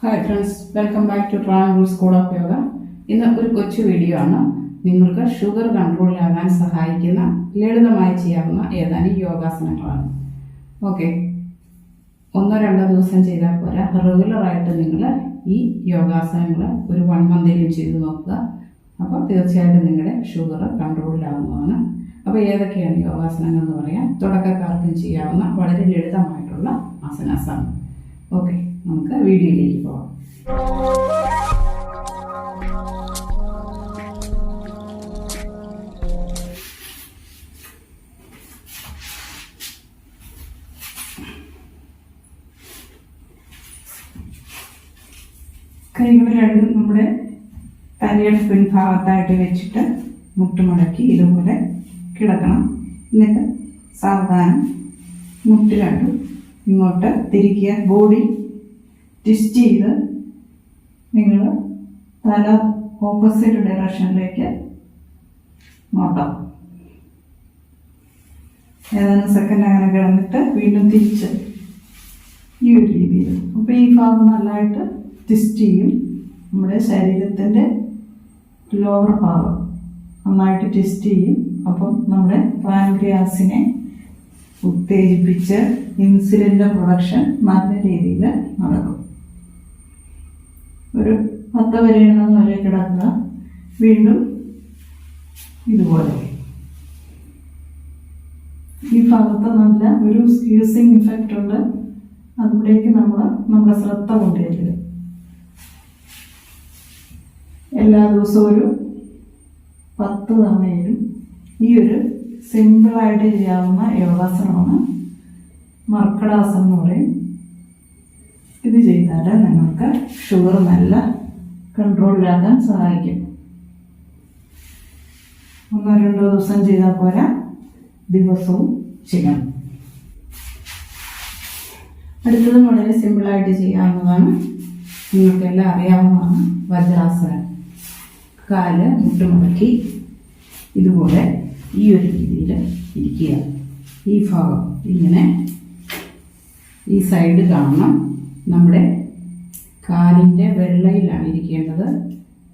Hi friends, welcome back to Triangle School of Yoga. ഇന്ന് ഒരു കൊച്ചു വീഡിയോ ആണ്. നിങ്ങൾക്ക് ഷുഗർ കൺട്രോളിലാകാൻ സഹായിക്കുന്ന ലളിതമായി ചെയ്യാവുന്ന ഏതാനും യോഗാസനങ്ങളാണ്. ഓക്കെ, 1-2 ദിവസം ചെയ്താൽ പോരാ, റെഗുലറായിട്ട് നിങ്ങൾ ഈ യോഗാസനങ്ങൾ ഒരു 1 മന്തെങ്കിലും ചെയ്ത് നോക്കുക. അപ്പോൾ തീർച്ചയായിട്ടും നിങ്ങളുടെ ഷുഗർ കൺട്രോളിലാവുന്നതാണ്. അപ്പോൾ ഏതൊക്കെയാണ് യോഗാസനങ്ങൾ എന്ന് പറയാം. തുടക്കക്കാർക്കും ചെയ്യാവുന്ന വളരെ ലളിതമായിട്ടുള്ള ആസനാസാണ്. ഓക്കെ, നമുക്ക് വീഡിയോയിലേക്ക് പോകാം. കൈകൾ രണ്ടും നമ്മുടെ തലയുടെ പിൻഭാഗത്തായിട്ട് വെച്ചിട്ട് മുട്ടുമടക്കി ഇതുപോലെ കിടക്കണം. എന്നിട്ട് സാവധാനം മുട്ട് രണ്ടും ഇങ്ങോട്ട് തിരിക്കുക. ബോഡി ട്വിസ്റ്റ് ചെയ്ത് നിങ്ങൾ തല ഓപ്പോസിറ്റ് ഡയറക്ഷനിലേക്ക് നോട്ടാം. ഏതാനും സെക്കൻഡ് അങ്ങനെ കിടന്നിട്ട് വീണ്ടും തിരിച്ച് ഈ ഒരു രീതിയിൽ. അപ്പോൾ ഈ ഭാഗം നല്ലതായിട്ട് ട്വിസ്റ്റ് ചെയ്യും. നമ്മുടെ ശരീരത്തിൻ്റെ ലോവർ ഭാഗം നന്നായിട്ട് ട്വിസ്റ്റ് ചെയ്യും. അപ്പം നമ്മുടെ പാൻക്രിയാസിനെ ഉത്തേജിപ്പിച്ച് ഇൻസുലിൻ്റെ പ്രൊഡക്ഷൻ നല്ല രീതിയിൽ നടക്കും. ഒരു 10 വരെ എണ്ണുന്ന വരെ കിടക്കുക. വീണ്ടും ഇതുപോലെ ഈ ഭാഗത്ത് നല്ല ഒരു സ്ക്യൂസിങ് ഇഫക്റ്റ് ഉണ്ട്. അതിലേക്ക് നമ്മുടെ ശ്രദ്ധ കൊണ്ടുവരിക. എല്ലാ ദിവസവും ഒരു 10 തവണയിലും ഈ ഒരു സിമ്പിളായിട്ട് ചെയ്യാവുന്ന യോഗാസനമാണ് മർക്കടാസനം എന്ന് പറയും. ഇത് ചെയ്താൽ നിങ്ങൾക്ക് ഷുഗർ നല്ല കൺട്രോളിലാക്കാൻ സഹായിക്കും. 1-2 ദിവസം ചെയ്താൽ പോരാ, ദിവസവും ചെയ്യണം. അടുത്തതും വളരെ സിമ്പിളായിട്ട് ചെയ്യാവുന്നതാണ്. നിങ്ങൾക്കെല്ലാം അറിയാവുന്നതാണ് വജ്രാസനം. കാല് മുട്ടുമടക്കി ഇതുപോലെ ഈ ഒരു രീതിയിൽ ഇരിക്കുക. ഈ ഭാഗം ഇങ്ങനെ ഈ സൈഡ് കാണണം. നമ്മുടെ കാലിൻ്റെ വെള്ളയിലാണ് ഇരിക്കേണ്ടത്.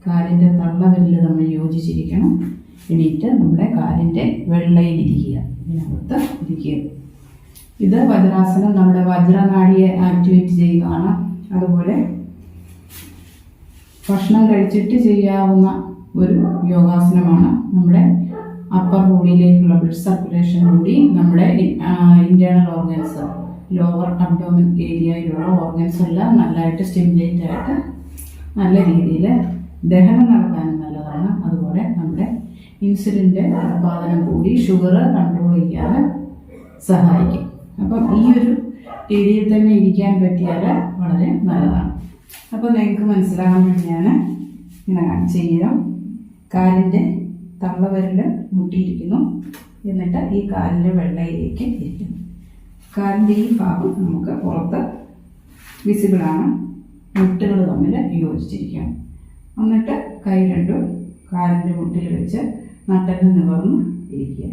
കാലിൻ്റെ തള്ളവിരൽ നമ്മൾ യോജിച്ചിരിക്കണം. എണീറ്റ് നമ്മുടെ കാലിൻ്റെ വെള്ളയിലിരിക്കുക. ഇതിനകത്ത് ഇരിക്കുക. ഇത് വജ്രാസനം നമ്മുടെ വജ്രനാഡിയെ ആക്ടിവേറ്റ് ചെയ്യുന്നതാണ്. അതുപോലെ ഭക്ഷണം കഴിച്ചിട്ട് ചെയ്യാവുന്ന ഒരു യോഗാസനമാണ്. നമ്മുടെ അപ്പർ ബോഡിയിലേക്കുള്ള ബ്ലഡ് സർക്കുലേഷൻ കൂടി നമ്മുടെ ഇൻറ്റേർണൽ ഓർഗൻസ്, ലോവർ അബ്ഡോമൻ ഏരിയയിലുള്ള ഓർഗൻസ് എല്ലാം നല്ലതായിട്ട് സ്റ്റിമുലേറ്റ് ആയിട്ട് നല്ല രീതിയിൽ ദഹനം നടത്താനും നല്ലതാണ്. അതുപോലെ നമ്മുടെ ഇൻസുലിൻ്റെ ഉത്പാദനം കൂടി ഷുഗർ കൺട്രോൾ ചെയ്യാൻ സഹായിക്കും. അപ്പം ഈ ഒരു രീതിയിൽ തന്നെ ഇരിക്കാൻ പറ്റിയാൽ വളരെ നല്ലതാണ്. അപ്പോൾ നിങ്ങൾക്ക് മനസ്സിലാകാൻ വേണ്ടിയാണ് ഇങ്ങനെ ചെയ്യാം. കാലിൻ്റെ തള്ളവിരൽ മുട്ടിയിരിക്കുന്നു. എന്നിട്ട് ഈ കാലിൻ്റെ വെള്ളയിലേക്ക് ഇരിക്കുന്നു. കാലിൻ്റെ ഈ ഭാഗം നമുക്ക് പുറത്ത് വിസിബിളാണ്. മുട്ടുകൾ തമ്മിൽ യോജിച്ചിരിക്കണം. എന്നിട്ട് കൈ രണ്ടും കാലിൻ്റെ മുട്ടിൽ വെച്ച് നട്ടെല്ല് നിവർന്ന് ഇരിക്കുക.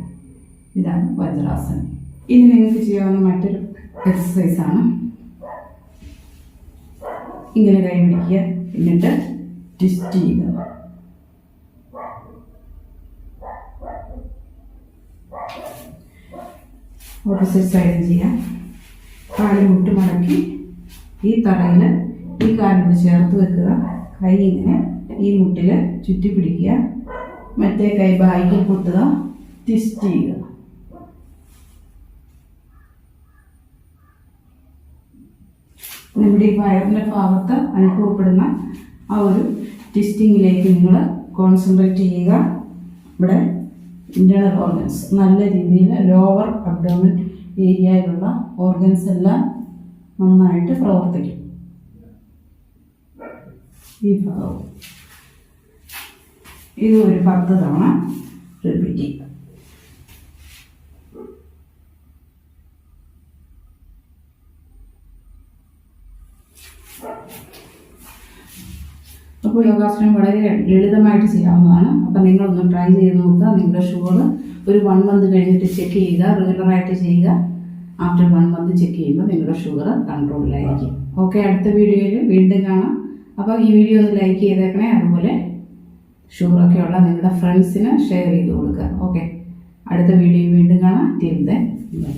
ഇതാണ് വജ്രാസനം. ഇനി നിങ്ങൾക്ക് ചെയ്യാവുന്ന മറ്റൊരു എക്സസൈസാണ്. ഇങ്ങനെ കൈ പിടിക്കുക. എന്നിട്ട് ട്വിസ്റ്റ് ചെയ്യുക. ഓപ്പോസിറ്റ് സൈഡ് ചെയ്യാം. കാല് മുട്ട് മടക്കി ഈ തറയിൽ ഈ കാലിന് ചേർത്ത് വെക്കുക. കൈ ഇങ്ങനെ ഈ മുട്ടിൽ ചുറ്റി പിടിക്കുക. മറ്റേ കൈ ബാക്കിൽ പൊട്ടുക. ട്വിസ്റ്റ് ചെയ്യുക. നമ്മുടെ ഈ വയറിൻ്റെ ഭാഗത്ത് അനുഭവപ്പെടുന്ന ആ ഒരു ട്വിസ്റ്റിങ്ങിലേക്ക് നിങ്ങൾ കോൺസെൻട്രേറ്റ് ചെയ്യുക. ഇവിടെ ഇൻറ്റേർണൽ ഓർഗൻസ് നല്ല രീതിയിൽ ലോവർ അബ്ഡോമൻ ഏരിയയിലുള്ള ഓർഗൻസ് എല്ലാം നന്നായിട്ട് പ്രവർത്തിക്കും. ഈ ഭാഗവും ഇത് ഒരു 10 തവണ റിപ്പീറ്റ് ചെയ്യുക. അപ്പോൾ യോഗാസനം വളരെ ലളിതമായിട്ട് ചെയ്യാവുന്നതാണ്. അപ്പോൾ നിങ്ങളൊന്ന് ട്രൈ ചെയ്ത് നോക്കുക. നിങ്ങളുടെ ഷുഗർ ഒരു 1 മന്ത് കഴിഞ്ഞിട്ട് ചെക്ക് ചെയ്യുക. റെഗുലറായിട്ട് ചെയ്യുക. ആഫ്റ്റർ 1 മന്ത് ചെക്ക് ചെയ്യുമ്പോൾ നിങ്ങളുടെ ഷുഗർ കൺട്രോളിലായിരിക്കും. ഓക്കെ, അടുത്ത വീഡിയോയിൽ വീണ്ടും കാണാം. അപ്പോൾ ഈ വീഡിയോ ഒന്ന് ലൈക്ക് ചെയ്തേക്കണേ, അതുപോലെ ഷുഗറൊക്കെ ഉള്ള നിങ്ങളുടെ ഫ്രണ്ട്സിന് ഷെയർ ചെയ്ത് കൊടുക്കുക. ഓക്കെ, അടുത്ത വീഡിയോ വീണ്ടും കാണാം. Till then bye.